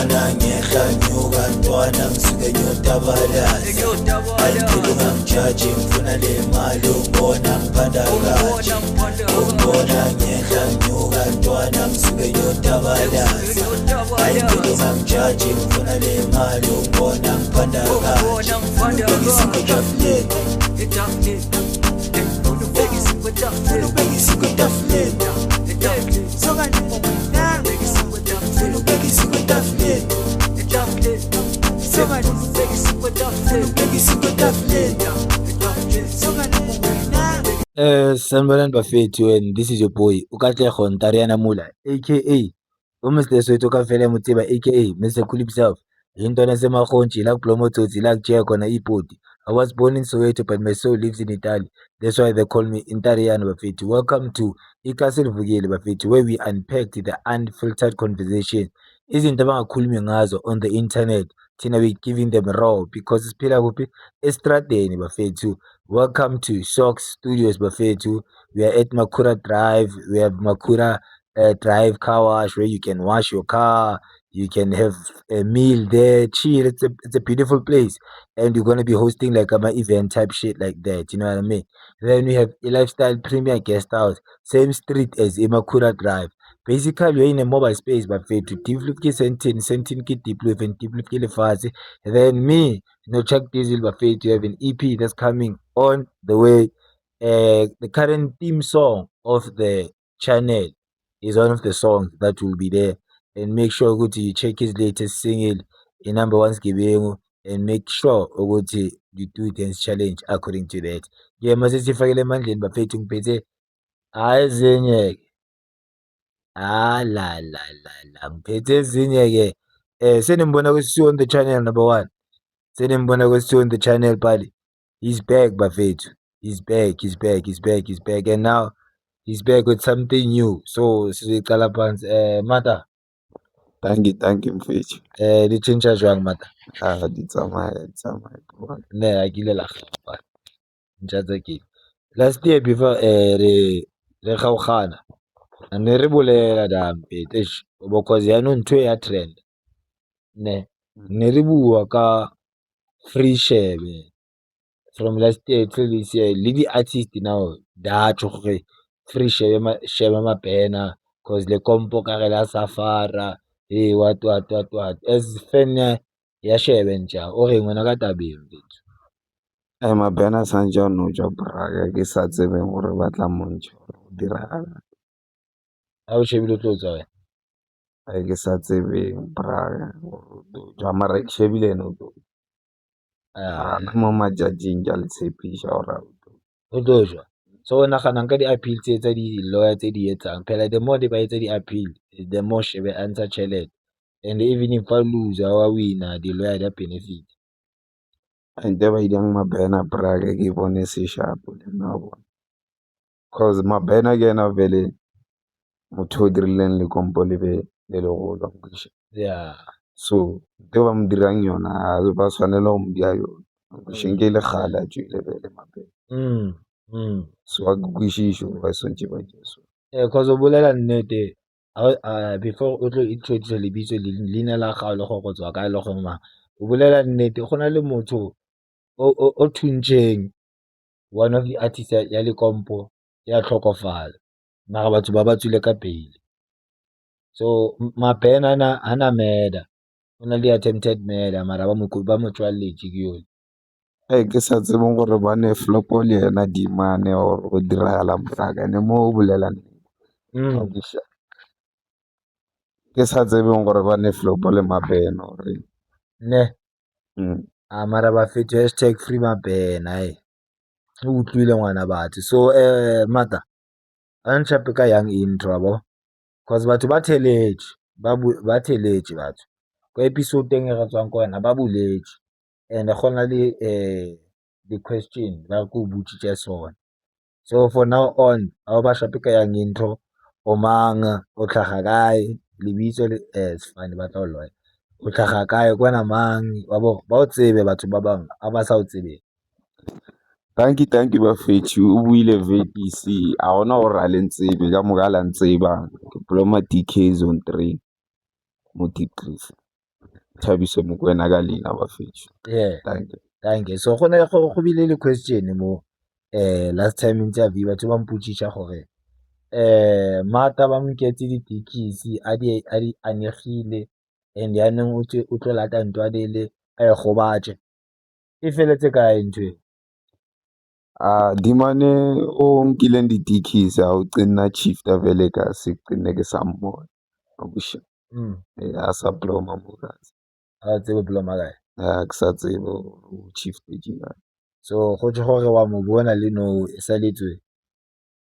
Ubona ngehla nyuka ntwana ngisuke nyotabalaza Ayingilo ngamjaji ngifuna le mali ubona ngiphanda kaje Ubona ngehla nyuka ntwana ngisuke nyotabalaza Ayingilo ngamjaji ngifuna le mali ubona ngiphanda kaje Ubekisiko tafuleni Ubekisiko tafuleni Sokani mwana Ubekisiko tafuleni Sokani Ubekisiko tafuleni Sokani mwana Sanibonani bafethu, and this is your boy uKatlego Ntariana Mula aka uMr Soweto kaVele Mutiba aka Mr Cool himself. Yintwana yaseMarhontshi la kuBlomo Tsotsi la kujeya khona ibhodi. I was born in Soweto but my soul lives in Italy. That's why they call me Ntariana bafethu. Welcome to iKhasi Livukile bafethu, where we unpack the unfiltered conversation. Izinto abangakhulumi ngazo on the internet thina we giving them raw because siphila kuphi estradeni bafethu. Welcome to Shocks Studios bafethu. We are at Makura Drive. We have Makura Drive car wash where you can wash your car. You can have a meal there, chill. It's a beautiful place, and you're gonna be hosting like a event type shit like that. You know what I mean? Then we have a lifestyle premier guest house, same street as Imakura Drive. Basically, we're in a mobile space, but to deep look sentin ki deep look and deep look lefatshe. Then me, Chuck Diesel buffet, you have an EP that's coming on the way. The current theme song of the channel is one of the songs that will be there. And make sure you check his latest single, in number one Skibengu, and make sure you do dance challenge according to that. Yeah, masisifakele emandleni bafethu ngiphethe ezinye la ngiphethe ezinye ke senimbona kwesithiwa on the channel number one. Senimbona kwesithiwa on the channel pali. He's back bafethu. He's back and now he's back with something new. So sizoyiqala phansi Mata. Thank you mfethu. Di tšhentšha jwang Mata? Di tsamaya bro. Ne a kile la gapa. Ntša tsa ke. Last year before re kgaogana. Ne re bolela dampe because yaanong ntho ya trend. Ne re bua ka Free Shebe from last year till this year. Le di artist now da tjho gore Free Shebe Mabena cause le kompo ka re la Safara. Hey, what as fan ya Shebe nja o reng wena ka tabeng mfethu? Mabena sanja no ja braga ke sa tsebeng gore ba tla montsha go diragala. Ha o shebile o tlo tswa wena? Ke sa tsebeng braga ja mara ke shebile no to. Mo majajing ja le tshepisha ora o tlo jwa. So o naganang ka di-appeal tsa di-lawyer tse di etsang phela the more di ba etsa di-appeal the more Shebe a ntsha tšhelete, and even if a loser wa winner di-lawyer dia benefit. ente ba idang Mabena braga ke bone se sharp le nna bona cause Mabena ke ena vele motho o dirileng le kompo le legolo Yeah. so ntho ba mo dirang yona ba tshwanela go mo dia yona ke le gala tswile vele Mabena so a kwishisho ba swantse ba jeso Cause o bolela nnete before o tlo introduce lebitso leina la gago le go go tswa ka le go mang o bolela nnete go na le motho o thuntšeng one of the artists ya lekompo ya tlhokofala mara batho ba tswile ka pele. So Mabena hana murder, o na le attempted murder mara ba mo tswaletse ke yone. ke sa tsebeng gore ba ne flopo le ena dimane or go diragala motlaka ne mo o bolelang ke sa tsebeng gore ba ne flopo le Mabena ore ne mara ba fetho #free Mabena o utlwile ngwana batho. So Mata a ntshape ka yang intro abo cause batho ba theletše batho ko episode e re tswang ko yona ba buletse and go na le di-question ba go botsitse sona. So for now on a ba shape ka yang intro o mang o tlhaga kae lebitso sefane ba tla o lwa o tlhaga kae kwana mang wa bo ba o tsebe batho ba bang a ba sa o tsebeng. Thank you bafethu o buile VTC a gona gore a le ntsebe ka moka la ntseba ke Diploma DK Zone 3 mo Deep Creek. Thabiso Mokoena ka leina bafethu. Yeah, Danke. danke. So go bile le question mo last time interview batho ba mpotsisha gore Mata ba mo iketse ditekisi a di anegile and yaanong o tlo lata ntwa le a e gobatse e feletse kae ntho e? Dimane o nkileng ditikisi ha o qenna shifta vele ka se qenne ke sa mmona wa busha a sa bloma mokazi A tsebe bloma kae? ke sa tsebe o shifte jina So go tse gore wa mo bona le no e saletswe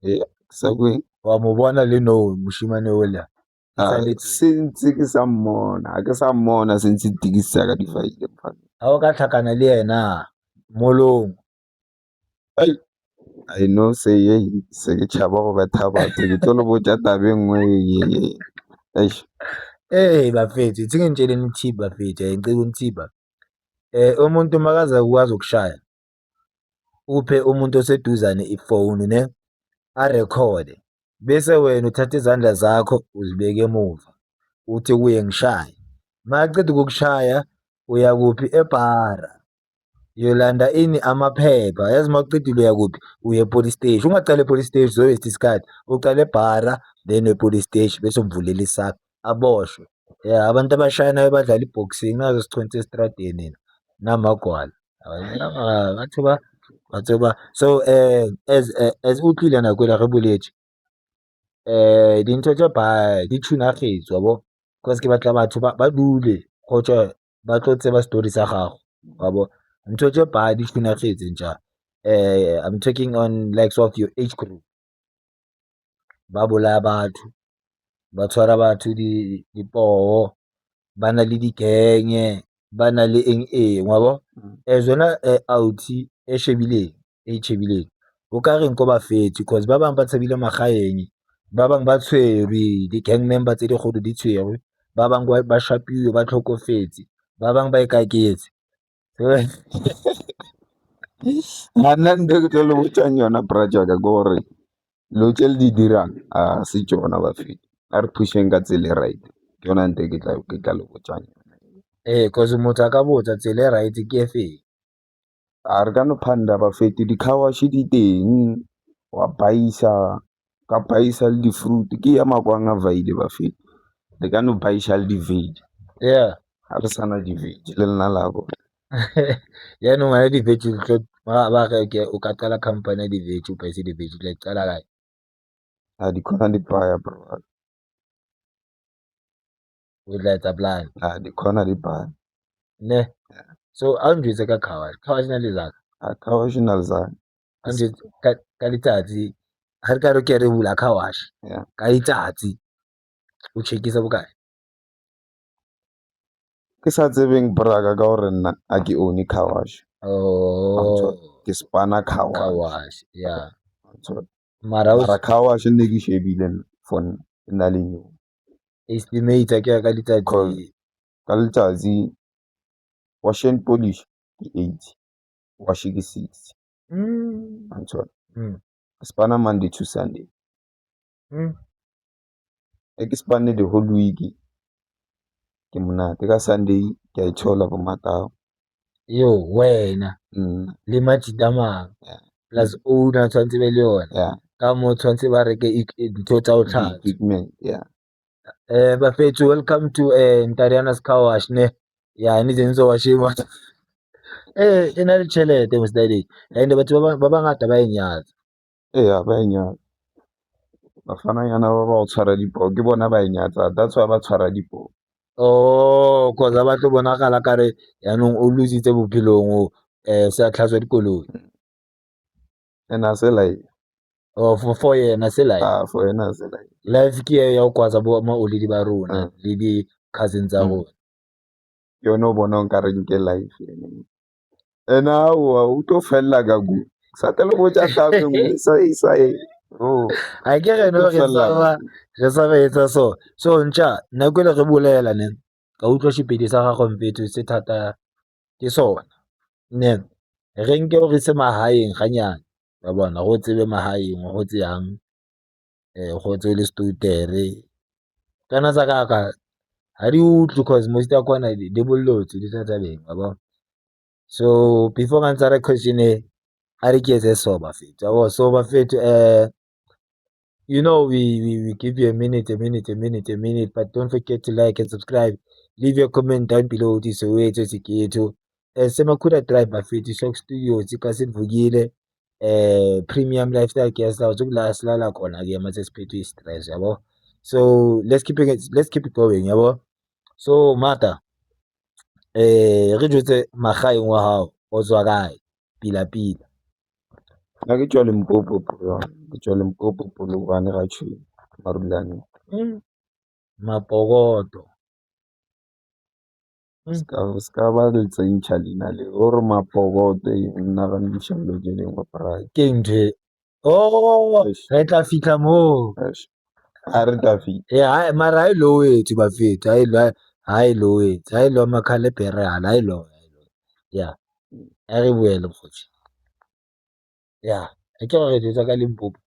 ke sa bue wa mo bona le no moshimane o le e saletswe sentse ke sa mmona ke sa mmona sentse ditikisi tsa ka di faile mfana ha o ka tlhakana le yena molong I know se ke tšhaba go betha batho ke tlo le botsa tabe nngwe bafethu ithi ngitsheleni Thiba bafethu ngicela uNthiba umuntu makaza ukwazi ukushaya uphe umuntu oseduzane ifone ne arekhode bese wena uthatha izandla zakho uzibeke emuva uthi kuye ngishaya maqeda ukukushaya uya kuphi ebhara yolanda ini amaphepha yazi mawuqedile uya kuphi uye epolice station ungacala epolice station uzowaste isikhathi ucala ebhara then epolice station bese umvulela isakho aboshwe yeah abantu abashayanayo badlala iboxing nazo sichonse estradeni namagwala batho ba so as utlwile nako ela re boletse dintho tse ba di thunagetswa bo cause ke batla batho ba dule go tswa ba tlo tseba story sa gago wa bo ntho tse ba di thunagetse nja I'm talking on likes of your age group ba bolaya batho ba tshwara batho dipoo ba na le digenye ba na le eng wa bo zona authi e shebileng o ka reng ko ba fetse cause ba bang ba tshabile magaeng ba bang ba tshwerwe di-gang member tse digolo di tshwerwe ba bang ba shapiwe ba tlhokofetse ba bang ba ikaketse nna ntho ke tlo le botsang yona brajaka ke gore lo tse le di dirang se tsona bafetu a re pusheng ka tsela e right ke yona ntho ke tla le botsang yona cause motho a ka botsa tsela e right ke e feng a re ka no phanda bafetu di-carwash di teng wa baisa ka baisa le di-fruit ke ya makwang a vaile bafetu le ka no baisa le di-veg yeah ga re sana di-veg le lena la bona yaanong ngwana di-veg ba re o ka qala company ya di-veg o paise di-veg o tla qala kae di khona di baya bro o tla etsa plan di khona di baya ne so a o njwetse ka carwash na le zaka carwash na le zaka a njwetse ka letsatsi ga re ka re ke re bula carwash ka letsatsi o checkisa bokae ke sa tsebeng braka ka gore nna a ke one carwash ke spana carwash yeah mara carwash nne ke shebile for nna le nyo estimate ke ka letsatsi ka letsatsi wash and polish ke 80 wash ke 60 antshwa spana Monday to Sunday ke spane the whole week ke monate ka Sunday ke a ithola bo matao yo wena le matshitama plus owner tshwantse be le yona ka mo tshwantse ba reke ntho tsa o tlhatsa bafethu welcome to Ntariana's car wash ne ya ni zenzo washima e na le tšhelete mo study and batho ba bangata ba enyatsa ba enyatsa bafananyana ba ba o tshwara dipoo ke bona ba enyatsa that's why ba tshwara dipoo cause ba tlo bonagala kare yaanong o lositse bophelong o se a tlhatswa dikoloi and a se life for yena se life for yena se life ke ya o kwatsa bo maoledi ba rona le di-cousin tsa rona yone o bona o nka reng ke life and o tlo felela ka ku sa tele botsa tabe nngwe a ke reno re sa ba etsa so ntšha nako ele re bolela ne ka utlwa sepedi sa gago mfetho se thata ke sona ne re nke o re se magaeng ganyana wa bona go tsebe magaeng go tse yang go tse le stoutere kana tsa kaka ha di utlwe cause most ya kwana di bollotse di sa thabeng wa bona. So before ga ntse re question a re ke etse so bafethu yabo. So bafethu you know we give you a minute, but don't forget to like and subscribe. Leave your comment down below ukuthi Soweto Seketho. Semakhula Drive bafethu, Shock Studios ka Sivukile. Premium Lifestyle Guest House ukula silala khona ke mase siphethwe i-stress yabo. So let's keep it going yabo. So Mata re jwetse magaeng wa hao o tswa kae pila. nna ke tswa Limpopo bro, ke tswa Limpopo Polokwane ga tšhwene Marulane. Mapokoto Ska ba le tsentšha leina le gore Mapokoto nna ga ntšhalo tse dingwe braai. ke ntho re tla fitlha moo a re tla fitlha mara ha ilo wethu bafethu, ha ilo wethu, ha ilo makhalebhere hala, ha ilo ya a re boele mokgotsi ya ke gore re jwetsa ka Limpopo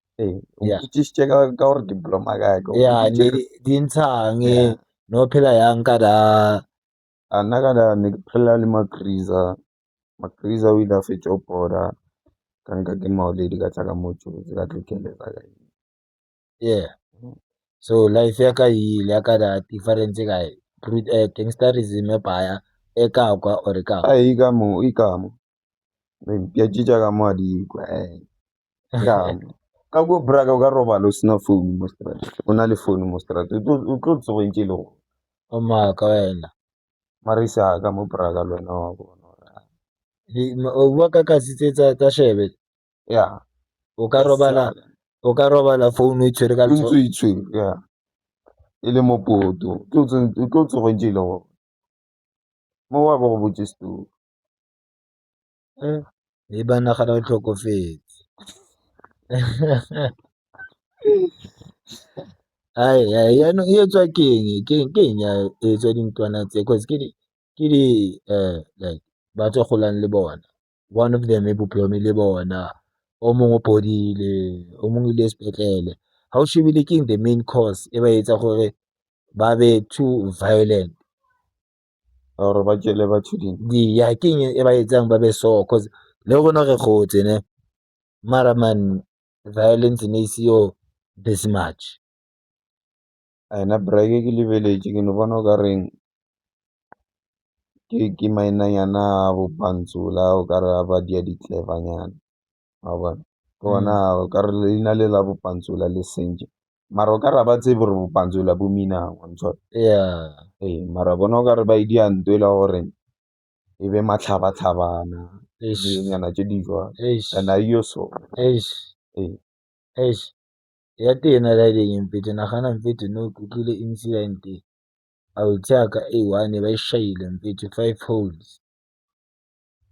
mpotsisitše ka gore diploma kae ya di ntshang no phela yang ka da a nna ka da ne ke phela le Magriza o ile a fetša o boda ka nka ke Maoledi ka tla ka Motsotsi ka tlokeletsa ka so life ya ka ile ya ka da difference kae gangsterism e baya e ka kwa or ka ikamo mpiatšitša ka mo a dikwa ka ko braka o ka robala o sena phone mo strata, o na le phone mo strata o tlo tsogentše le go o maka wena mara isa ka mo braka le wena wa bona o bua ka kasi tsa shebe o ka robala phone o itshwere ka ntse itshwere e le mo poto o tlo tsogentše le go mo wa bo go botse story e ba nagana o tlhokofetse yaanong e etswa keng ya etswa dintwana tse cause ke di like ba tse golang le bona, one of them e bophelo le bona, o mongwe o podile, o mongwe ile sepetlele. Ha o shebile keng the main cause e ba etsa gore ba be too violent gore ba tšele batho ya keng e ba etsang ba be so cause le rona re kgotse ne mara man violence ne e seyo this much. nna brake ke lebeletše ke no bona o ka reng ke mainanyana a bopantsola o ka re ba dia ditlevanyana wa bona ke bona o ka re leina le la bopantsola le sentše mara o ka re ba tsebe gore bopantsola bo minang mara bona o ka re ba idia ntwe la gore e be matlhabatlhabana dinyana tše di jwalo and a iyo so ya tena la ding mfethu nagana mfethu no kutlwile incident a o tsaka A1 ba ishaile mfethu 5 holes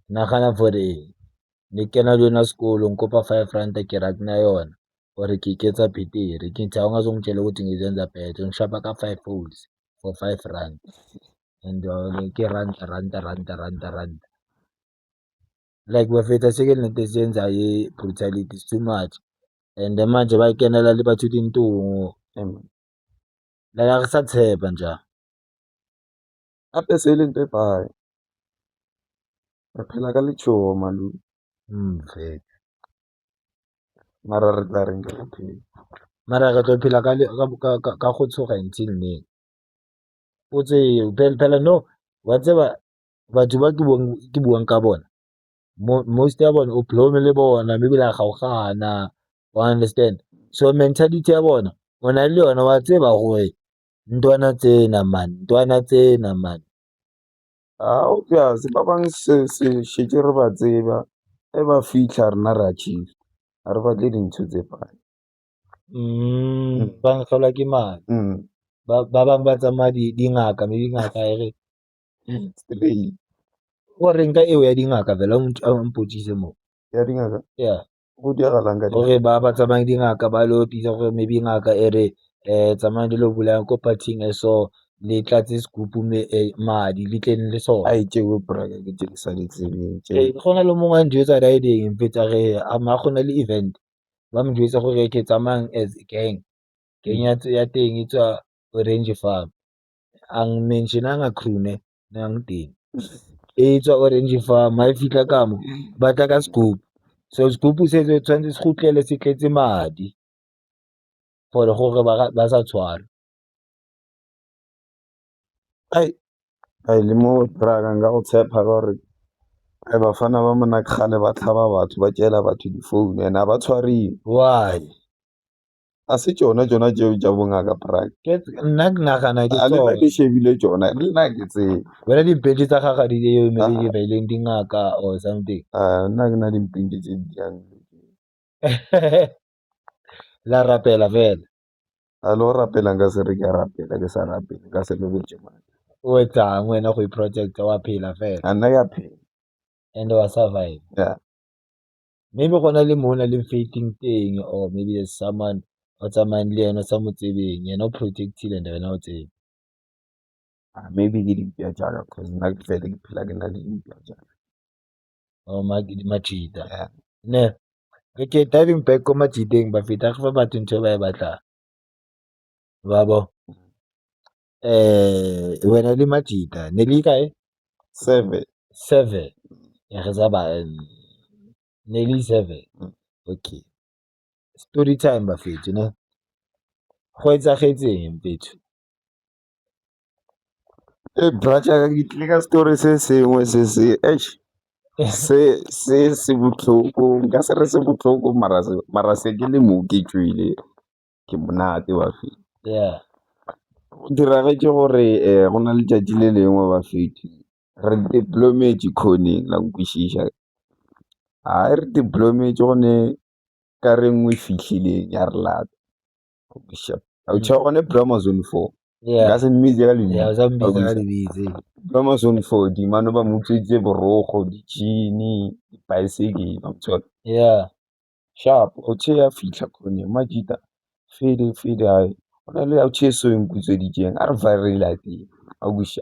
nagana for ne kena le yona sekolo nkopa 5 rand ke rat na yona gore ke iketsa betere ke ntse nga zongitshela ukuthi ngizenza better ngishapa ka 5 holes for 5 rand and ke rand like bafethu seke nete senza ye brutality is too much and manje ba kenela le batho dintungo la re sa tshepa nja gape se le nto e fae re phela ka letšhogo malu mara re tla reng ke phela mara re tlo phela ka go tshoga until neng o tse phela no wa tseba batho ba ke buang ka bona most ya bona o blome le bona maybe la gaogana wa understand so mentality ya bona o na le yona wa tseba gore ntwana tsena man okay se ba bang se šetše re ba tseba e ba fitlha rena re achieve ga re batle dintho tse fae ba ngelwa ke madi ba bang ba tsamaya dingaka mme dingaka e re straight o reng ka eo ya dingaka fela a mpotsise mo ya dingaka go diagalang ka gore ba tsamaya dingaka ba lo tisa gore maybe ngaka e re tsamaya di lo bolayang ko partying e so le tlatse scoop madi le tleng le sona a itšeo braka ke tše ke sa di tsebeng go na le mongwe a njwetsa riding mfetsa re ama go na le event ba mo jwetsa gore ke tsamayang as gang ya teng e tswa Orange Farm Angi-mention-anga crew ne nang teng. E tswa Orange Farm ha e fihla ka mo ba tla ka scoop. So scoop se tshwanetse se kgutlele se tletse madi for gore ba sa tshwarwa. ai le mo braka nka go tshepa ka gore bafana ba mona kgale ba tlhaba batho ba tšeela batho difounu and ha ba tshwariwe. Why? A se tsona tseo tša bongaka braka. Nna ke nagana ke A le nna tsona. ke shebile tsona le nna ke tsebe. Wena dimpedi tsa gaga di eo maybe di baileng dingaka or something. Nna ke na dimpedi tse di yang. La rapela fela. A lo rapela nka se re ke rapela ke sa rapela ka se lebetse mane. O etsang wena go i-project wa phela fela. A nna ka phela. And wa survive. Yeah. Maybe go na le mo na le fating teng or maybe there's someone o tsamayang le yena o sa mo tsebeng yena o protectile and wena o tsebe. Maybe ke dimpia jaaka cause nna ke fele ke phela ke na le dimpia jaaka. Oh Machida. Yeah. Ne. Okay, diving back ko Machideng ba feta go fa batho ntho ba e batlang. Babo. Wena le Machida ne le kae? 7. Ya re za ba ne le 7. Okay. Story time ba fethu ne. Go etsagetseng fethu? Brother ke tlile ka story se sengwe se se botlhoko nka se re se botlhoko mara se ke le mo ke tswile ke monate wa fethu. Yeah. Go diragetse gore go na le tšatši le lengwe ba fethu re diplometse khoneng la nkwešiša. Re diplometse go ne ka re nngwe fihlileng ya re lata au tšha gone Brahma Zone 4 nka se mmitse ka lebitso Brahma Zone 4 dimano ba mo utsweditse borogo di-jean dibaesekele wa motshwana. Yeah. Sharp o tšhe ya fitlha khoneng Majida fede hae go na le au tšhe so e nkutsweditseng a re fa re lateng a buša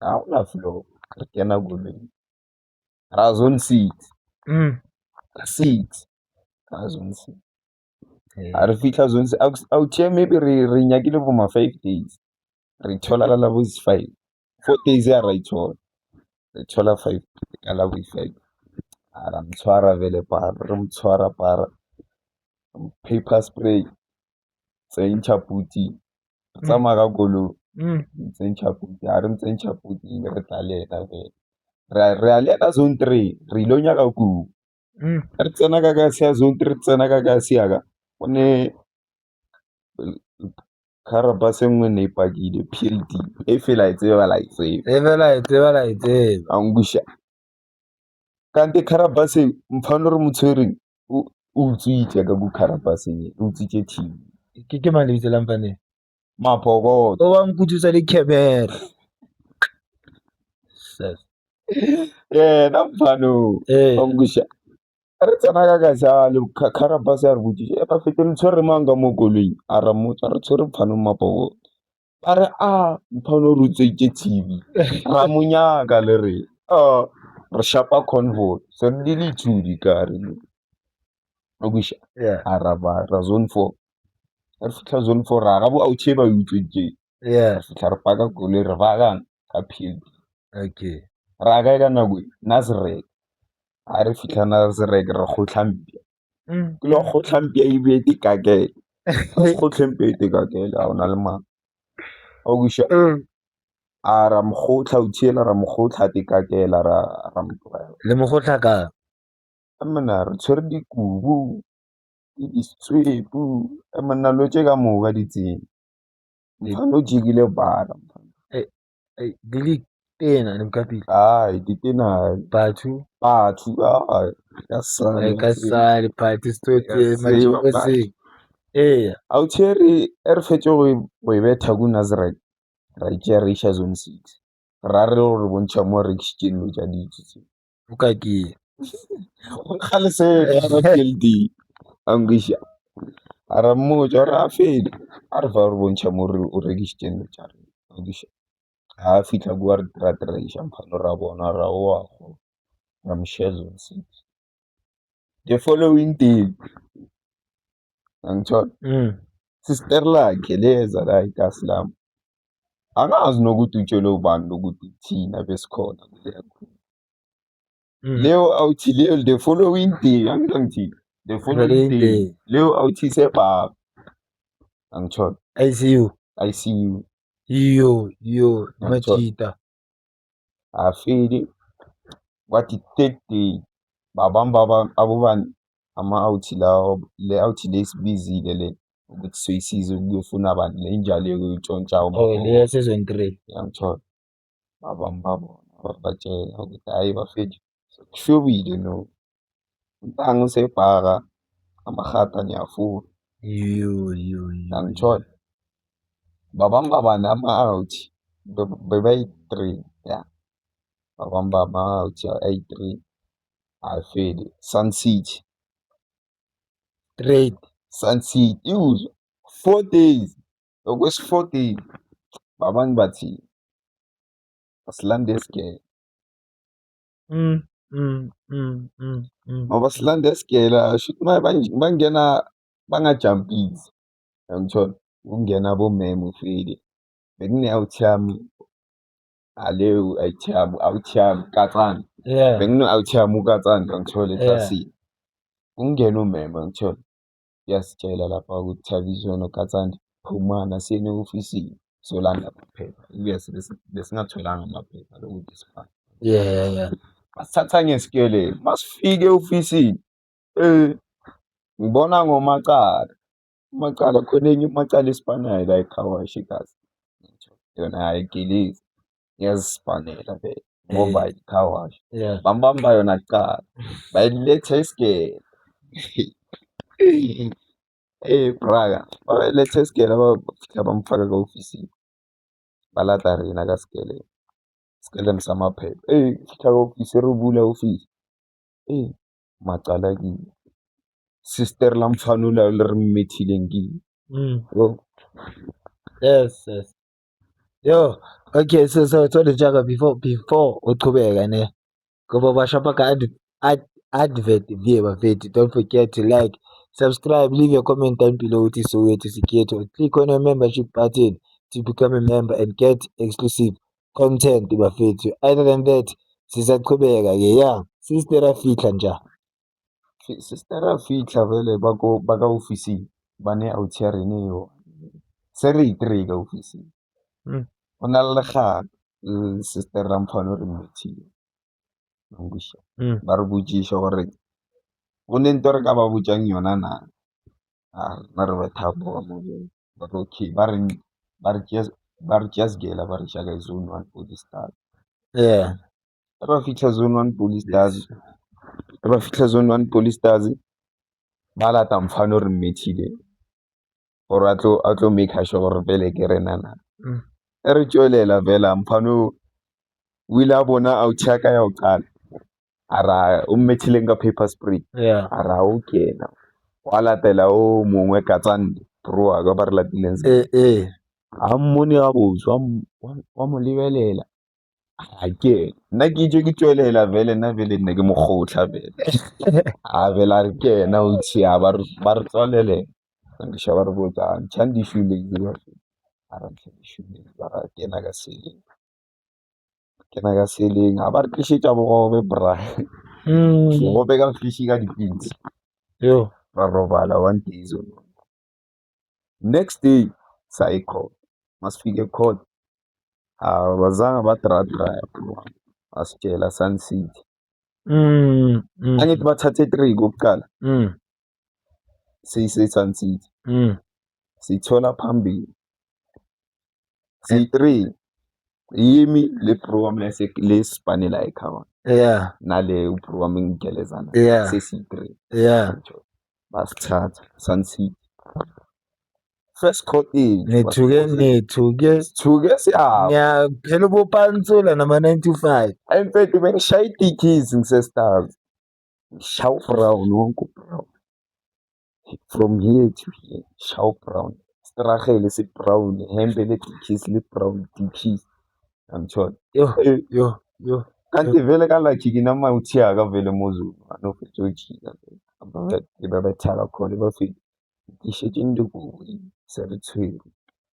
ga gona floor re kena koloing ra Zone 6 ka Zone 6 a re fitlha Zone 6 au tšhe maybe re nyakile bo ma 5 days re thola ka la bo 5 4 days ya ra ithola re thola 5 ka la bo 5 a ra mtshwara vele para re mtshwara para paper spray tsentšha puti tsamaya ka koloi tsentšha puti a re mtsentšha puti re tla le ena vele re a le ena Zone 3 re ilo nyaka kubu re tsena ka kasi ya Zone 3 re tsena ka kasi yaka go ne car bus nngwe ne e pakile PLD e fela e tseba la e tseba a ngusha kanti car bus mfano re motshwereng o utswitse ka go car bus e utswitse TV ke mang le bitselang fane Mapokoto o wa nkututsa di camera na mfano a ngusha re tsena ka kasi a le car bus ya re botsitse ba fete le tshwere manga mo koloing a ra motsa re tshwere mfano Mapokoto a re mfano re utswitse TV ra monyaka le re re shapa convoy so re le itshudi ka re o busha a ra Zone 4 re fitla Zone 4 ra ga bo au tšhe ba utsweditse re fitla re paka koloi re bakang ka PLD okay ra ka nako Nasrec a re fitla Nasrec re kgotlhampia ke lo kgotlhampia e be tikakela kgotlhampia tikakela a ona le mang o busha a ra mokgotla o tšhela ra mokgotla tikakela ra motloela le mogotla ka mona re tshwere dikubu di swepu mona lo tše ka moka di tsene mfano jikile bara di le tena le mokapile di tena batho ka sale ka sale party story majiboseng au tšhere re fetse go e betha ku Nasrec ra itšea re iša Zone 6 ra re gore bontšha mo re kitšeng lo tša ditse o ka ke ga le se ra PLD angisha a ra mmotsa re a fele a re fa re bontšha mo o rekisitseng lo tša rena angisha a fitla bua re ra iša mphano ra bona ra oa go ra mšea Zone 6 the following day angithola sister lakhe leza la eKaslami angazi nokuthi utshele ubani lokuthi thina besikhona kuleya group. Mm. Leo awuthi leyo the following day angithi the following day leo awuthi sebhaka angitshona ICU yo majita afike kwathi third day babamba abobani ama-awuthi lawo le awuthi lesibizile le ukuthi soyisize ukuyofuna abantu le njalo yokuntshontsha leya season 3 yangithola babamba bona batshela ukuthi hhayi bafethu kushobile no untanga usebhaka amahata niyafuna yangithola babamba bani ama-awuthi bebayi-3 ya babamba ama-awuthi ayi-3 afele Sun City iwuzwa 4 days okwesi-4 days babani bathi asilande esigele ngoba silande esigela shuthi bangena bangajampisi yangithola ukungena bomeme ufile bekune-awuthi yami aleyo awuthi yami kancane bekune-awuthi yami ukancane ngangithola eklasini ukungena umeme ngithola uyasitshela lapha ukuthi Thabisweni ukancane phumana siyeni ofisini solanda amaphepha yes besingatholanga amaphepha lokuthi sifane basithatha ngesikele masifike ofisini ngibona ngomacala khona enye umacala esipanayo la eKhawashi kazi yona ayigilizi ngiyazisipanela vele ngoba iKhawashi bambamba yona kuqala bayiletha esigele braka bayiletha esigele bafika bamfaka ka-ofisini balatarina kasigele sikelem samaphepha fika ka-ofisi erubula ofisi macala kini sister lamfana ula ri mmethile ngini yes yo okay so sorry Jaka before uqhubeka ne ngoba bashapa ka advert via bafethu. Don't forget to like, subscribe, leave your comment down below ukuthi Soweto Sikhethu. Click on your membership button to become a member and get exclusive content bafethu. Other than that sizaqhubeka ke ya sister afihla nja vele baka ofisini bane-awuthi yareneyo seri-3 ka ofisini go na le legala sister lamfana o re mmethile ngisho ba re botsiša gore go ne nto re ka ba botsang yona na na re bethapo ka moveng ba re okay ba re just gela ba re shaka zone 1 police stars ba fitlha zone 1 police stars ba lata mfana o re mmethile gore a tlo make sure gore vele ke rena na re tswelela vela mfana o ile a bona awuthi ya ka ya o qala ara o mmethileng ka paper spray ara o kena wa latela o mongwe ka tsane bro ka ba re latileng a mmone ga botse wa mo lebelela a ke nna ke itse ke tswelela vele nna vele nne ke mogotla vele a vela re kena o tshia ba re tswalele ngisho ba re botsa ntšhang di-shoelace ba ara di-shoelace ba ra kena ka seleng a ba re tlišetša bogobe bra bogobe ka fiši ka dipitsi ra robala 1 day next day sa-call masifike call bazange badra asitshela Sun City angithi bathathe 3 kokuqala siyise-Sun City siyithola phambili siyi-3 yimi le program lesipanela ekhaya nale uprogram engigelezana sesiyi-3 basithatha Sun City first call nethuke ngiyaphela ubopantsula nama-9 to 5 emfethu bengishaya i-DKs ngisestars ngishaya ubrown wonke ubrown from here to here shaya ubrown stragele si-brown hembe le-DKs li-brown DKs angithola yo kanti vele kalakhi kinama-awuthi yaka vele mozulu anofethu ojika bebethaka khona bafike ishetshini lekubi seritshwele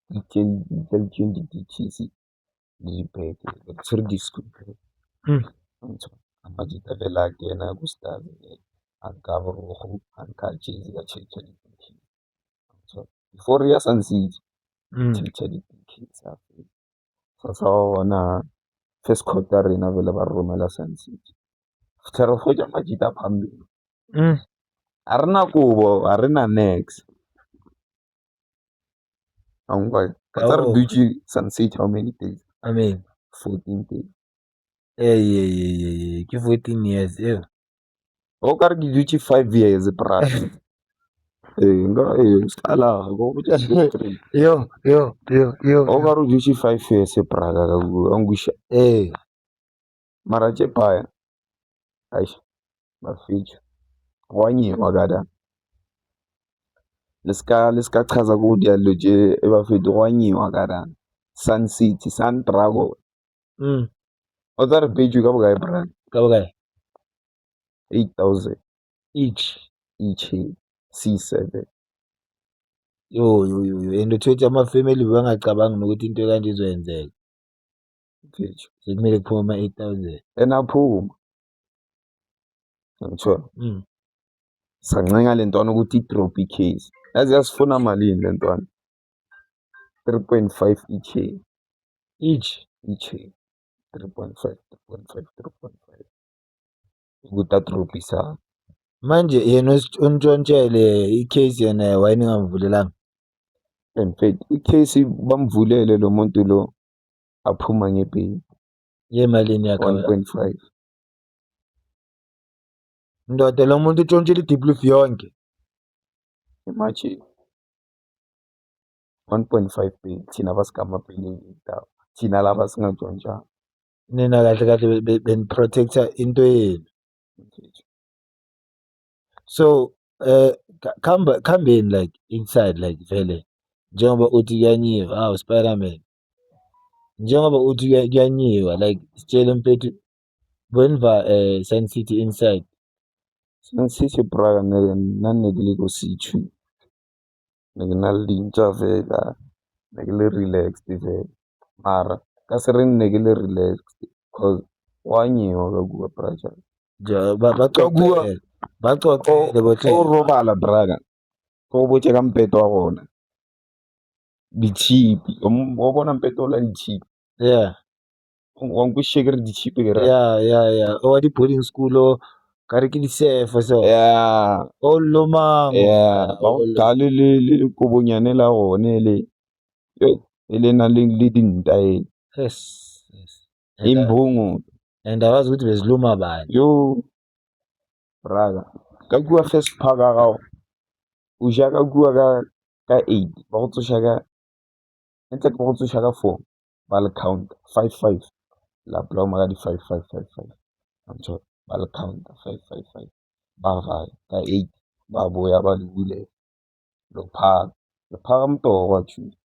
di-cellphone di-disease le dibheke tshwere di-scooter amajita vele akena kustazi ankaburuhu ankachizi kachecha di-disease before ya Sun City checha di-disease sasa wa bona first quarter rena vele ba romela Sun City futhi re hoja majita phambili a re na kobo a re na next angwa ka tsa re dutse Sun City how many days I mean 14 days ke 14 years o ka re ke dutse 5 years bra nka scala go botsa yo o ka re o dutse 5 years braga ka bua angusha mara tše paya aish bafethu go a nyewa kada le ska chaza ko diallo tše bafethu go a nyewa kada Sun City Sun Dragon o tsa re petšwe ka bokae bra ka bokae 8,000 each C7 yo and uthothi ama-family bangacabangi nokuthi into kanje izoyenzeka mfethu sekumele kuphume ama-8,000 enaphuma ngitsho sancenga le ntwana ukuthi i-drop i-case yazi yasifuna malini le ntwana 3.5 each 3.5 ukuthi adropisa manje yena ontshontshele i-case yena why ningamvulelanga mfethu i-case bamvulele lo muntu lo aphuma ngebheli yemalini yakhe 1.5 ndoda lo muntu utshontshile i-deepleaf yonke imagine 1.5 bheli thina basigamabheli thina laba singatshontshanga nina kahle beniprotector into yenu so khambeni like inside like vele njengoba uthi kuyanyiwa Spider-Man njengoba uthi kuyanyiwa like sitshele mfethu beniva Sun City inside Sun City braga nanekile ko C2 na le dintša fela ne ke le relaxed fela mara ka se re nne ke le relaxed cause wa nyewa ka kua braja bacocele bohle o robala braga ko botse ka mpeto wa gona ditšhipi o bona mpeto la ditšhipi wa nkuše ke re ditšhipi ke o wa di-boarding school o ka re ke disefo so o lomango dale le kobonyane la gone le le na le dinta imbungu and awazi ukuthi beziluma bani yo braga ka kua first park ga gago o ja ka kua ka 8 ba go tsoša ka ntse ke go tsoša ka 4 ba le count 5 la bloma ka di 5 ntho ba le count 5 ba va ka 8 ba boya ba le bule lo phaka mtogo wa thusa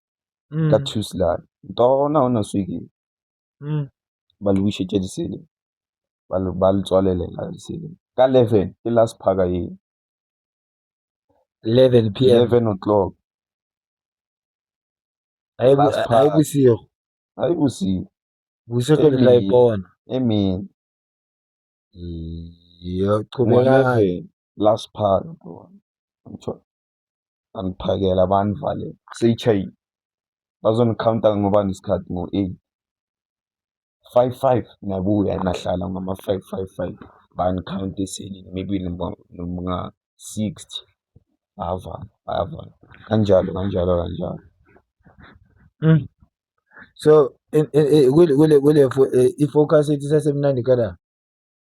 ka Tuesday mtogo ona swiki ba le bušetša disele ba le tswalelela disele ka 11 ke last phaka ye 11 p.m. 11 o'clock hayi busigo le la ipona emini yochubeka last part ngitsho angiphakela banivale seyichayi bazonikhawunta ngoba nesikhathi ngo-8 5 nabuya nahlala ngama-5 banikhawunta eselini maybe noma 60 bayavala kanjalo so kule i-focus ethi sasemnandi kana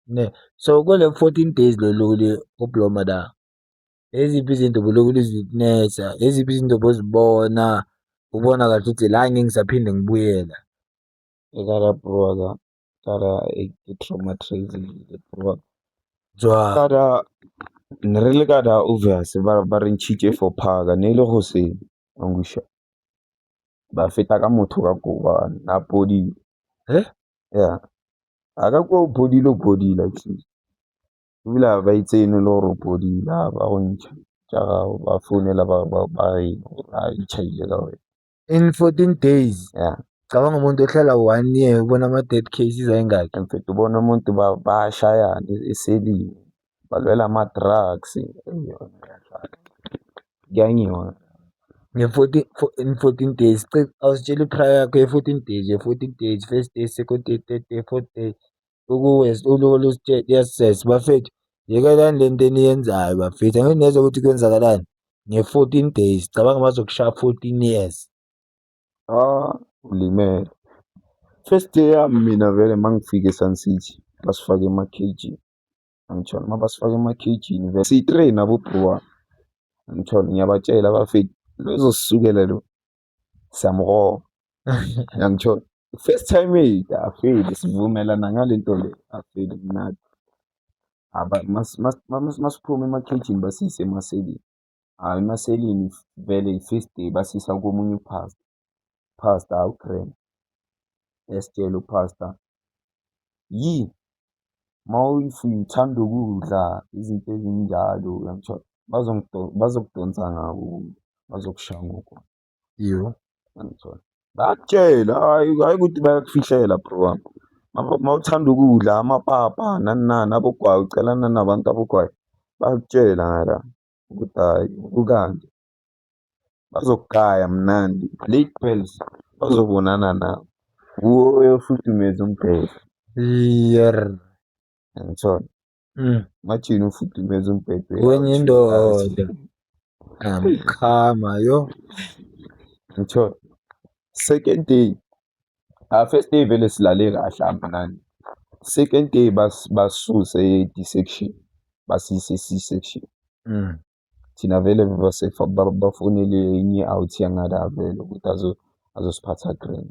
ne so kule 14 days lolule ubloma la eziphi izinto bolokule izinetsa eziphi izinto bozibona ubona kahle ukuthi la ngeke ngisaphinde ngibuyela ekara brother kara traumatizing bro jwa kada nrele kada obvious ba re ntšhitše for phaka ne ile go se angusha ba feta ka motho ka koba na podi aka kwa podile actually ebile ba itsene le gore podile ba go ntšha tša gago ba founela ba re a itšhaile ka wena in 14 days ya cabanga umuntu ohlala 1 year ubona ama-death cases ayingakhi. mfethu ubona umuntu bayashayana eselini balwela ama-drugs kuyangiwa In 14 days awusitshela i-prior yakho ye-14 days ye-14 days, first day, second day, third day, fourth day, uku-West yes bafethu yekelani le nto eniyenzayo bafethu, angeke niyezwa ukuthi kwenzakalani nge-14 days cabanga bazokushaya 14 years. ulimele. First day yami mina vele mangifika e-Sun City basifake ema-K_G angitshela mabasifake ema-K_G vele siyi-3 nabo bro wami angitshela ngiyabatshela bafethu lozosisukela lo siyamroba angitshela first time afeli sivumelana ngale nto le afeli mnandi masiphume ema-K_G basiyise emaselini emaselini vele i-first day basisa komunye upasta awukrema esitshela upasta uthanda ukudla izinto ezinjalo uyangithola bazokudonsa ngabo bazokushaya ngoko angithola bakutshela hayi ukuthi bayakufihlela bro wami mawuthanda ukudla amapapa nani nani abogwayi ucelana nabantu abogwayi bakutshela ngala ukuthi hayi kukanje bazokugaya mnandi late bells bazobonana nawe nguwe oyofudumeza umbhede angithola imagine ufudumeza umbhede wenye indoda amkhama yo ngithola second day first day vele silale kahle mnandi second day basuse e-D-section basise C-section thina vele bafonele enye out yangala vele ukuthi azosiphatha green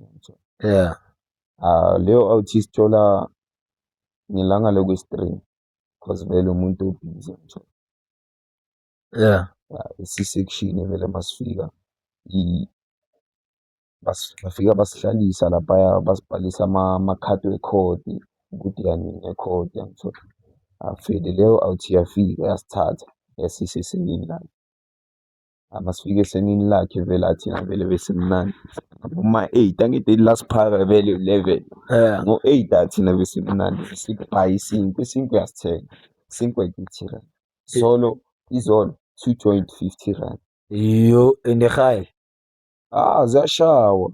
leyo out isithola ngelanga lokwesi-3 cause vele umuntu obhizi i-C-section vele masifika bafika basihlalisa laphaya basibhalisa amakhadi wekhodi ukuthi yanini ekhodi angithola afele leyo out yafika yasithatha yasisa esenini lakhe masifika esenini lakhe vele athina vele besemnandi ngoma-8 angithi lasiphaka vele 11 ngo-8 athina besemnandi sikubhaye isinkwa yasithenga isinkwa i-30 rand izolo 2 joint 50 rand yo endehayi ziyashawa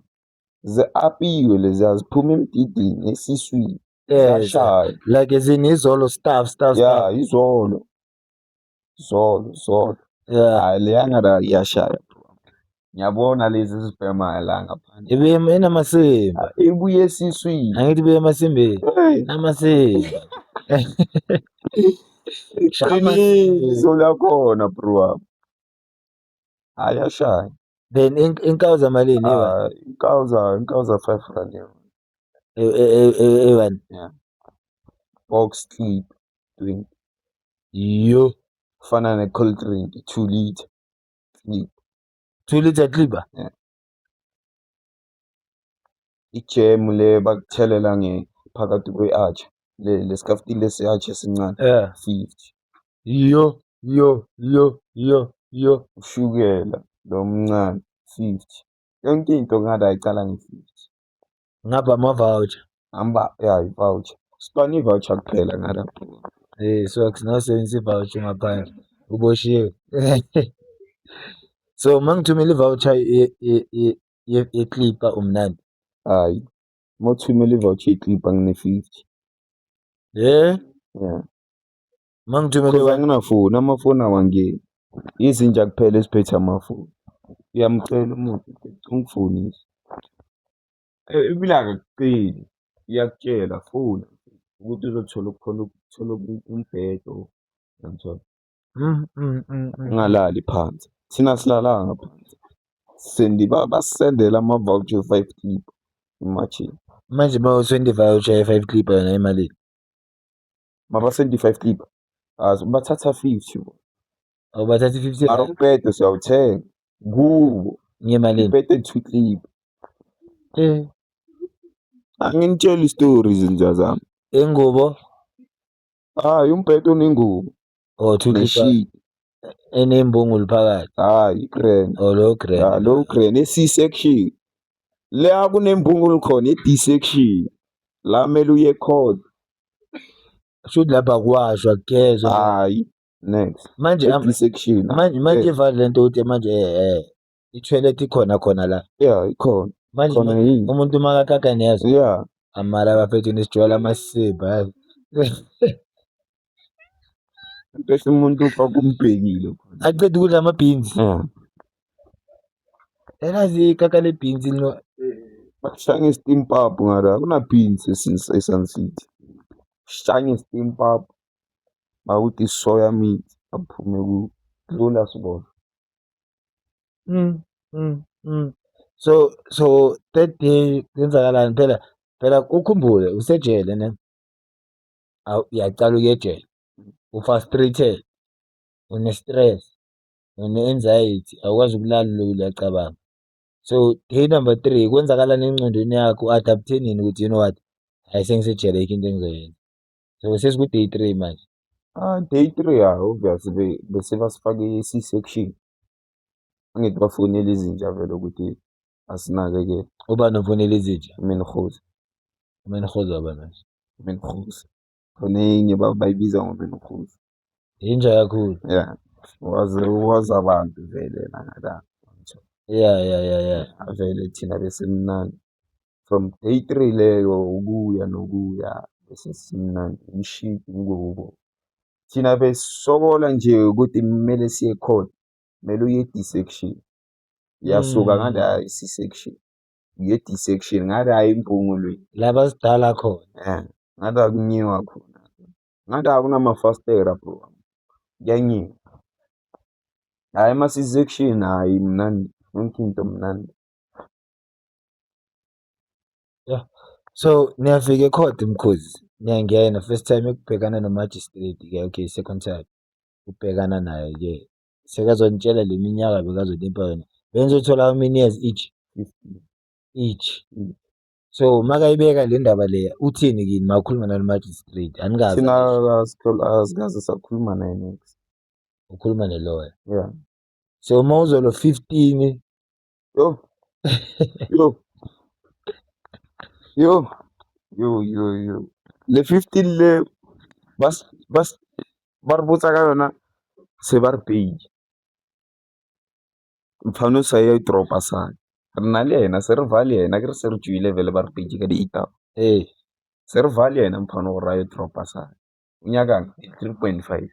zi-apiwe leziya ziphuma emdidini esiswini ziyashaya like zinizolo stuff ya izolo hayi leyangala iyashaya ngiyabona lezi zibhemayo la ngaphandle enamasimba ibuye esiswini angithi ibuye emasimbeni namasimba iqiniso lakhona bro wami ayashaya then inkawu zamalini inkawu za 5 rand ewan box clip 20 yo kufana ne-cold drink 2 liter clip 2 liter clipper ijemu le bakuthelela phakathi kwe-archer lesikafutini lesi-archer esincane 50 yo ushukela lo mncane 50 yonke into ngathi ayicala nge-50 ngapha ama-voucher i-voucher sibani i-voucher kuphela ngalapho so akusinawusebenzisa i-voucher ngaphandle uboshiwe so mangithumela i-voucher ye-clipper umnandi hayi mawuthumela i-voucher ye-clipper ngine-50 mangithumela anginafoni amafoni awangeni izinja kuphela esiphethe amafoni uyamcela umuntu ungifonise ibila kakuqini iyakutshela fona ukuthi uzothola ukuthola umbhedo uyangithola ungalali phansi thina silalanga phansi basisendela ama-voucher 5 clip imagine manje bawu-20 voucher ye-5 clipper yona emalini mabasenda i-5 clipper bathatha 50 bathatha 50 mara umbhedo siyawuthenga kubo ngemalini umbhedo 2 clip angingitshela i-story zinja zami ingubo umbhedo nengubo or 2 clipper enembungulu phakathi Hayi grand. or low grade. Ya low grade e-C section. La kunembungulu khona e-D section. La mele uye court. Shuthi lapha kuwashwa kugezwa Hayi. Next. manje E-D section. manje ivale lento ukuthi manje i-toilet ikhona khona la Yeah, ikhona. manje Khona yini? umuntu makakaka nezwa Yeah. amala bafethu nesijwala amasipha hayi Bese umuntu ufaka umbhekile khona. aqeda ukudla ama-beans Yeah. elazi ikaka le-beans no Bashaya steam pub ngara kuna beans e-Sun City. Shaya steam pub. Bawuthi soya meat aphume ku dlula sibona. So that day kwenzakalani phela ukhumbule usejele ne uyacala ukuya ejele u-frustrated une-stress une-anxiety awukwazi ukulala uyacabanga so day number 3 kwenzakalani engcondweni yakho u-adapthe nini ukuthi you know what hayi sengisejele yikho into engizoyenza so sesiku-day 3 manje Day 3 obviously bese basifake i-C section. Angithi bafonela izinja vele ukuthi asinake-ke uba nofonela izinja uMenkhosi. uMenkhosi waba manje uMenkhosi. Khona enye bayibiza ngoMenkhosi. inja kakhulu Yeah. Wazi abantu vele nangala. yeah Vele thina besemnandi. From day 3 leyo ukuya nokuya bese simnandi ngishidi ngubo. Thina besisokola nje ukuthi kumele siye court. Kumele uye D section. Yasuka ngathi hayi C section. Uye D section ngathi hayi impungulweni. laba sidala khona Ngathi akunyiwa khona. Ngathi akunamafastera bro. Kuyanyiwa. Hayi ama-C section hayi mnandi. Yonke into mnandi. so niyafika ecourt mkhozi niyangena first time ukubhekana no-magistrate ke okay second time ubhekana naye ke sekazonitshela le minyaka bekazonipa yona benizothola how many years each so makayibeka le ndaba leya uthini kini makhuluma nalo magistrate anikazi Thina asikaze sakhuluma naye next. ukhuluma ne-lawyer Yeah. so mawuzolo 15 Yo. Le 15 le ba re botsa ka yona se ba re page. Mfano sa ya dropa sana. Re na le yena se re vale yena ke re se re tswile vele ba re page ka di 8 se re vale yena mfano gore a ye dropa sana. O nyakang 3.5.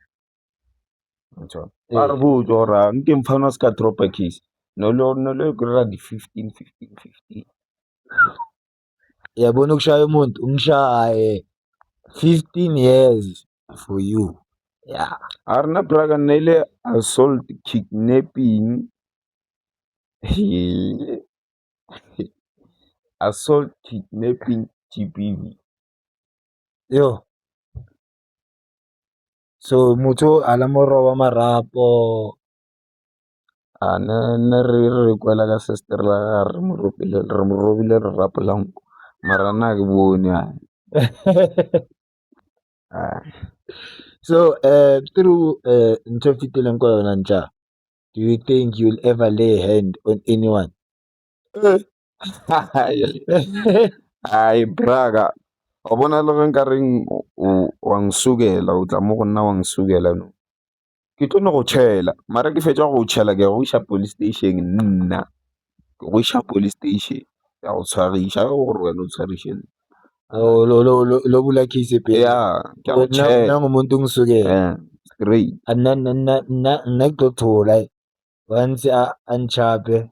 Mtho. Ba re botsa gore nke mfano a ska dropa case. No lo kry-a di 15. yabona ukushaya umuntu ungishaye 15 years for you yeah A re na braga nna ile assault kidnapping assault kidnapping GBV. yo so motho a la mo roba marapo Ne re kwela ka sister la re mo robile lerapo la nko mara nna ke bone so through ntho e fetileng ko yona ntja do you think you'll ever lay a hand on anyone hayi braga wa bona le ge nkareng wa ngisukela o tla mo go nna wa ngisukela no ke tlo no go tšhela mara ke fetša go tšhela ke go iša police station nna ke go iša police station ya go tshwariša gore wena o tshwariše lo bula case pele ya ke a go tšhela nangumuntu ongisukela straight nna ke tlo thola once a nchape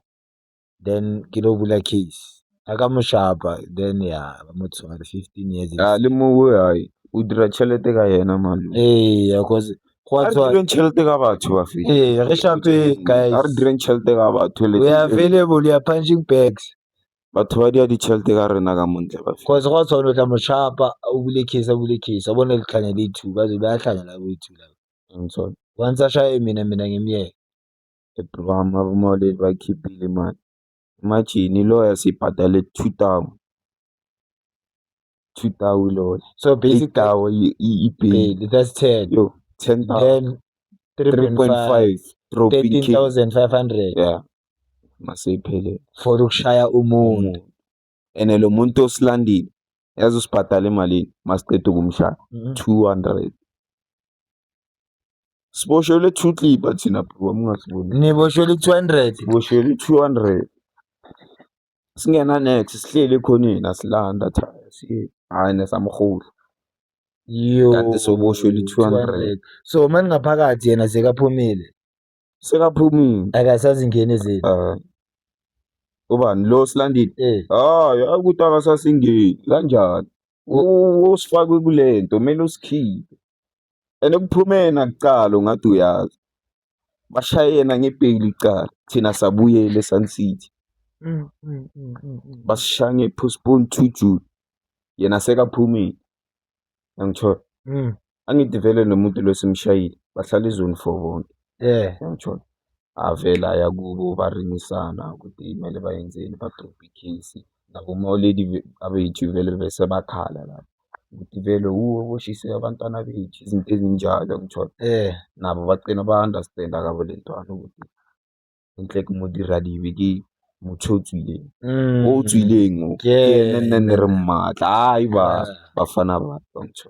then ke lo bula case a ka mo shapa then ya ba mo tshwara 15 years le mowe hayi o dira tšhelete ka yena malo cause a re direng tšhelete ka batho ba fete re shape guys a re direng tšhelete ka batho we are available we are punching bags batho ba dia ditšhelete ka rena ka montle ba fete cause go tshwana o tla mo shapa o bule case a bone le tlhanya le 2 ba tlhanya la bo 2 la ngitsona once ashaye mina ngimyeke abamamole bakhiphile imali imagine lawyer sibhadale 2,000 lawyer so basically i-bail that's 10 yo 10,000 then 3.5 dropping K. 13,500 Yeah, maseyiphelele for ukushaya umuntu. umuntu. And lo muntu osilandile yazi usibhadala emalini masiqeda ukumshaya 200. Siboshelwe 2 clipper thina bro, mungasiboni. Niboshelwe 200. Siboshelwe 200. Singena next sihleli ekhoneni asilanda thaya siye. Hayi nesamhola. Yo. Kanti soboshelwe 200. So manje ngaphakathi yena sekaphumile. Sekaphumile. Akasazi ingene zethu. Ubani lo silandile? Hayi akuthi akasasingeni kanjani? Usifake kulento kumele usikhiphe. And ekuphumena kuqala ungathi uyazi. Bashayena ngebheli icala thina sabuyela eSun City. Basishaya ngepostpone 2 June. Yena sekaphumile. Ngitsho. Angithi vele nomuntu lo simshayile bahlala izone for bonke. Ngitsho. Avela yakubo baringisana ukuthi imele bayenzeni badrop icase. Nabo already abethu vele bese bakhala lapho. Ukuthi vele uboshise abantwana bethu izinto ezinjalo ngitsho. Nabo bagcina ba-understand akabo lentwana ukuthi inhle kumuntu iradiwe ke motho tswileng. O tswileng mo. Ke nne re mmatla. Hayi bafana ba ngitsho.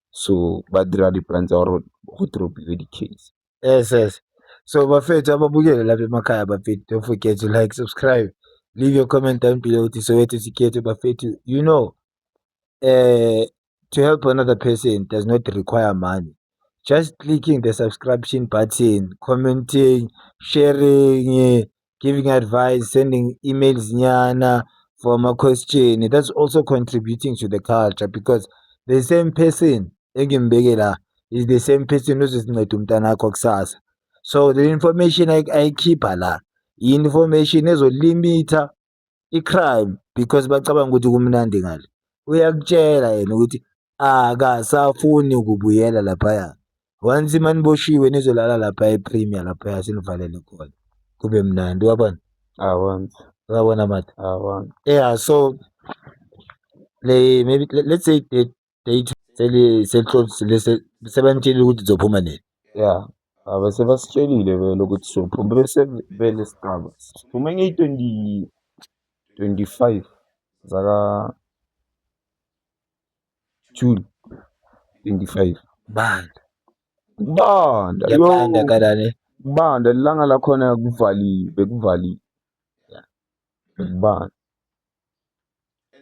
So ba dira di-plan tsa gore go dropiwe di-case. Yes. So bafethu ababukele lapha emakhaya bafethu, don't forget to like, subscribe, leave your comment down below to Soweto Security bafethu. You know, to help another person does not require money. Just clicking the subscription button, commenting, sharing, giving advice, sending emails nyana for my question. That's also contributing to the culture because the same person engimbekela is the same person who's umntanakho kusasa. So the information I keep la information ezolimita i-crime because bacabanga ukuthi kumnandi ngale. Uyakutshela yena ukuthi akasafuni ukubuyela laphaya. Once maniboshiwe nizolala lapha ePremier lapha sinivalele khona. Kube mnandi wabona? Wabona mathi? Yeah, so maybe let's say date sebantshela ukuthi uzophuma nini. Yeah. Bese basitshelile vele ukuthi sophuma bese vele siqaba. Siphume nge-25 zaka June 25. Banda. Yo. Kadane. Banda langa lakhona bekuvaliwe. Banda.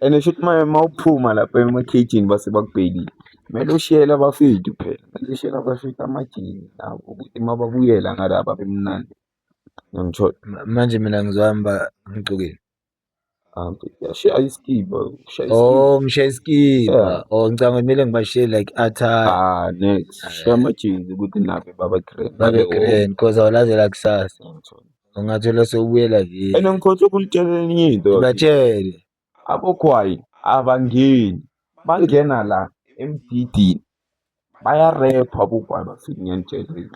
And shoot mawuphuma lapha emakhejini base bakubhekile. Kumele ushiyele abafethu phela. Kumele ushiyele abafethu amajini nabo ukuthi mababuyela ngalapha bemnandi. Ngitsho Manje mina ngizohamba ngicukile. Shaya iskipa. Ngishaye iskipa. Ngicabanga kumele ngibashiye like attire. Next. Shaya amajini ukuthi nabo baba grand because awulazela kusasa. Ungathola sewubuyela vini. And ngikhohle ukulitshela enye into. Batshele. Abokhwayi abangeni. Bangena la emdidini. Bayarepha abokhwayi bafika ngiyanitshela.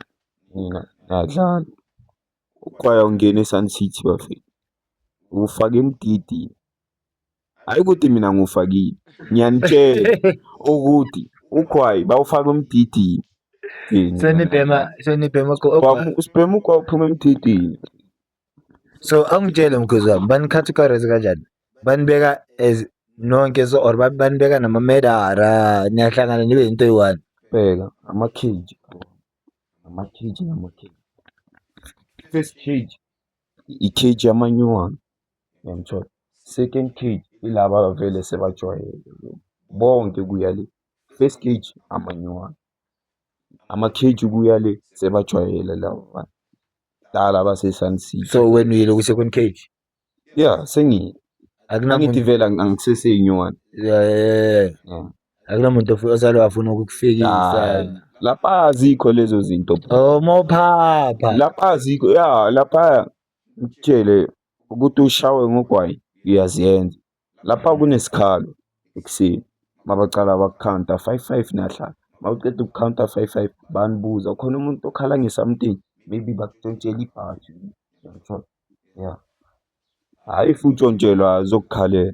Mina ngiyadlala. Ukhwayi ungena eSun City bafika. Ufake emdidini. Hayi ukuthi mina ngufakile. Ngiyanitshela ukuthi ukhwayi bawufaka emdidini. Sonibhema Usibhema uphuma emdidini. So angitshele mkhozi wami bani-categorize kanjani? Banibeka as nonke so or banibeka nama-medara niyahlangana nibe into eyi-one. Bheka ama-cage. First cage i-cage yamanyuwana. Ngiyamthola. Second cage ilaba vele sebajwayele. Bonke kuya le. First cage amanyuwana. Ama-cage kuya le sebajwayele laba. Dala base-Sun City. So when uyile ku-second cage? Yeah, sengile. Angithi vele angiseseyinyuwana. Yeah. Akunamuntu osale wafuna ukukufikisa. Lapha azikho lezo zinto. Mawuphapha. Lapha azikho. Yeah, lapha ngitshele ukuthi ushawe ngogwayi uyaziyenza. Lapha kunesikhalo ekuseni. Mabacala bakukhanta 55 nahlala. Mawuqeda ukukhanta 55 banibuza khona umuntu okhala nge-something maybe bakutshontshela ibhathi. Yeah. Hayi futhi ontshela zokukhalela.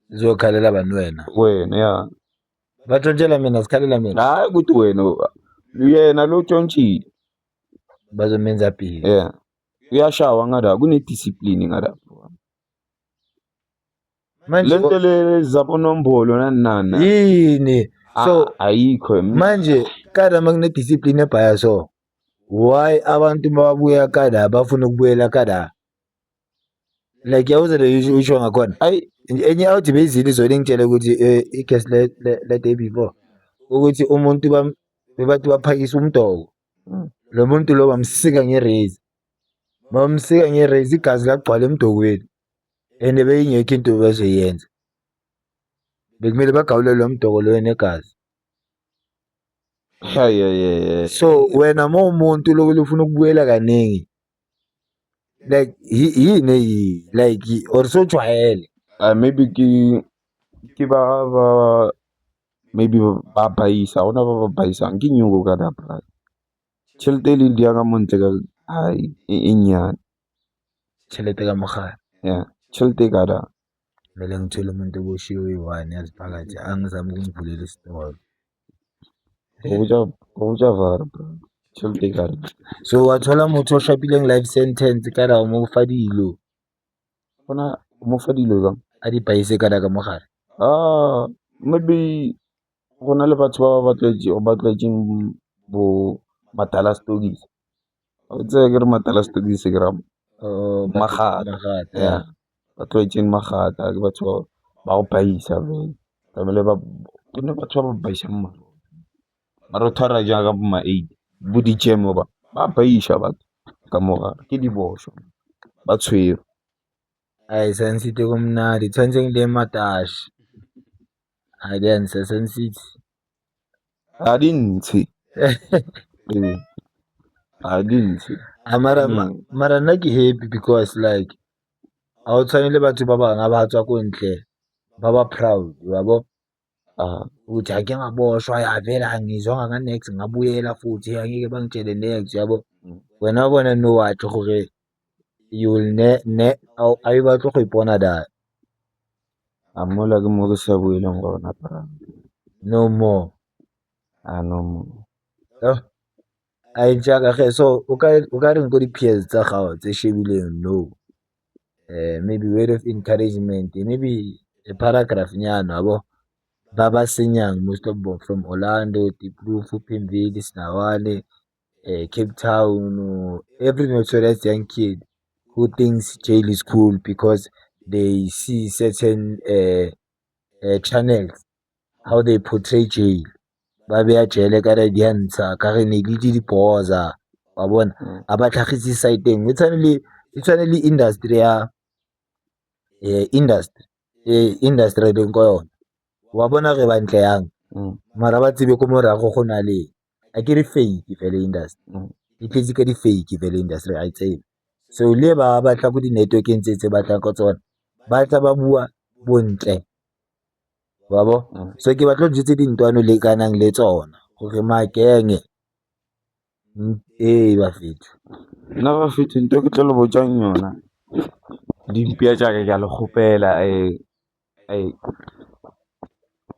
Zokhalela bani wena? Wena yeah. Bathontshela mina sikhalela mina. Hayi ukuthi wena yena lo tshontshile bazomenza phila. yeah uyashawa ngada kune-discipline ngada Manje lento le zabonombolo nanana yini? So ayikho manje kada makune-discipline ebhaya so, why abantu mababuya kada bafuna ukubuyela kada? Like yawuze le usho ngakhona. Enye awuthi bezile izolo ngitshela ukuthi i-guest le day before ukuthi umuntu bebathi baphakisa umdoko. Lo muntu lo bamsika ngerezi. Bamsika ngerezi igazi lagcwala emdokweni. And beyingekho into bezoyenza. Bekumele bagawule lo mdoko lo negazi. So wena mawumuntu lokho ufuna ukubuyela kaningi. Like yini like or sojwayele. Maybe ke ba maybe ba baisa ona ba baisa ke nyuko ka dapra tšhelete le dia ka montle ka ai e nyane Tšhelete ka mogala. yeah tšhelete ka da Mele ngithole umuntu oboshiwe uyi-1 yaziphakathi angizama ukungivulela isitolo. go ja vara bro tšhelete ka da. So wathola motho o shapileng life sentence ka ra mo fa dilo. Bona mo fa dilo jang A di paise ka ka mogala. Maybe go na le batho ba tletseng bo matala stories o tse ke re matala stories ke ra magata yeah ba tletseng magata ke batho ba go paisa be tlamele ba ke ne batho ba baisa mma mara thara ja ka ma 8 bo di jemo ba paisa batho ka mogala ke di bosho ba tshwere Ai Sun City kumnandi tshwanetse ngile matashi. Then Sun City a dintshe a dintshe mara nna ke happy because like a o tshwane le batho ba bang ba tswa ko ntle ba ba proud yabo. Uthi ake ngaboshwa ya vele angizwanga nga next ngabuyela futhi angeke bangitshele next yabo. Wena bona no wathi gore you will I batla go ipona da amola ke mo ke sa bueleng gona para no more. No more. I jaga ge so o ka reng go di peers tsa gago tse shebileng no maybe word of encouragement, maybe a paragraph nyana yabo ba ba senyang most of them from Orlando, Diepkloof, Pimville, Sinawale, Cape Town, every notorious young kid who thinks jail is cool because they see certain channels how they portray jail. Ba beya jele ka re diantsha ka re ne le dipoza wa bona a ba tlhagisi site eng e tshwane le industry ya industry le go yona wa bona re bantle yang mara ba tsebe ko morago go na le a ke re fake fele industry e tletse ka di fake fele industry a tsebe. So le ba batla go di networkeng tse batla go tsona ba tla ba bua bontle wabo. So ke batla go ditse dintwano le kanang le tsona gore makenge ba fethu nna ba fethu nto ke tlo le botsang yona dimpia tša ka le kgopela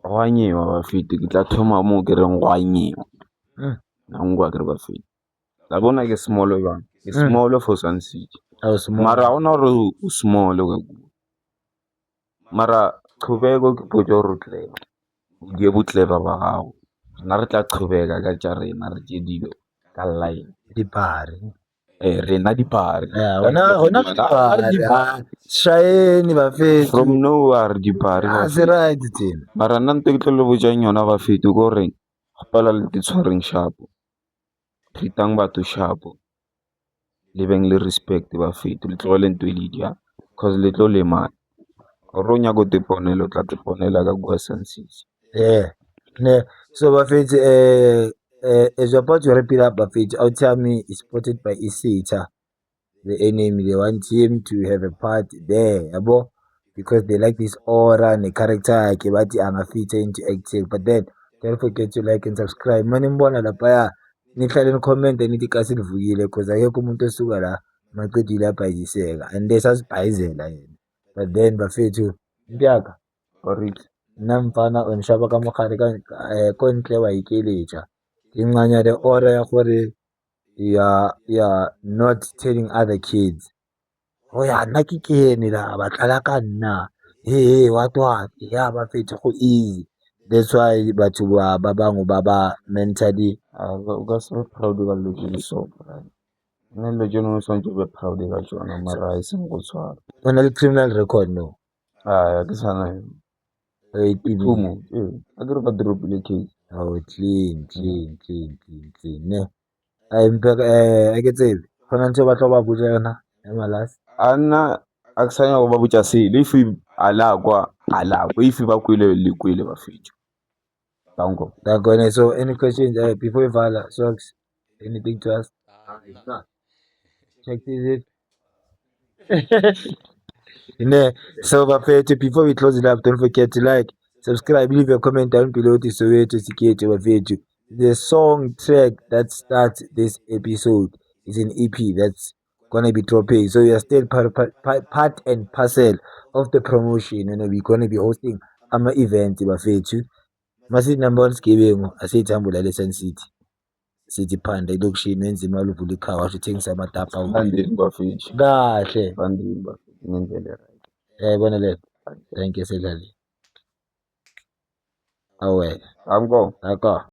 go a nyewa ba fethu ke tla thoma mo ke reng go a nyewa nangwa ke re ba fethu la bona ke small jang ke small for Sun City mara ona re o small ka mara qhubeko ke potso re tle di botleba ba gago nna re tla qhubeka ka tša rena re tše dilo ka line dipari rena dipari hona shaeni ba fethu from nowhere dipari se right tsena mara nna nto ke tlo le botsang yona ba fethu ko reng gopela le di tshwareng sharpo treatang batho sharpo le beng le respect ba fethu le tlogele ntwe le dia cause le tlo lemana gore o nyako teponela o tla teponela ka kwa Sun City so ba fethu as you're about to wrap it up, Bafethu, I'll tell me it's spotted by Isita, the enemy. They want him to have a part there, yabo, because they like this aura and the character. Kibati angafita into acting, but then don't forget to like and subscribe. Mani mbona lapha ya nihlale ni comment nithi kasi nivukile because akekho umuntu osuka la maqedile abhayiseka and lesasibhayizela yena. But then Bafethu, mpiyaka correct nna mfana onshaba ka mogare ka kontle wa ikeletša incanya the order ya gore you are not telling other kids oh ya nna ke kene la ba tlala ka nna what ya ba fetse go easy that's why batho ba bangwe ba ba mentally o ka se be proud ka dilo tse di so nna dilo tseno o tshwanetse o be proud ka tsona mara e seng go tshwara o na le criminal record no ke sana yone thumo a ke re ba dropile case oh clean ne a ke tsebe go na ntse ba tlo ba botsa yona ya malasi a nna a ke sanya go ba botsa sele if alakwa if ba kwele le kwele ba fetša danko so any questions before we vala socks anything to ask check this so bafethu before we close it up don't forget to like subscribe leave a comment down below to Soweto Sikhethu bafethu the song track that starts this episode is an EP that's gonna be dropping so you're still part and parcel of the promotion and we're gonna be hosting ama-event bafethu masithi number one sigebengu asiyithambula le-Sun City sithi phanda elokishini wenza imali uvula ikhawa washo uthengisa amatapa bandeni bafethu kahle bandeni bafethu ngendlela right yayibona leyo thank you sedlali awe danko d'accord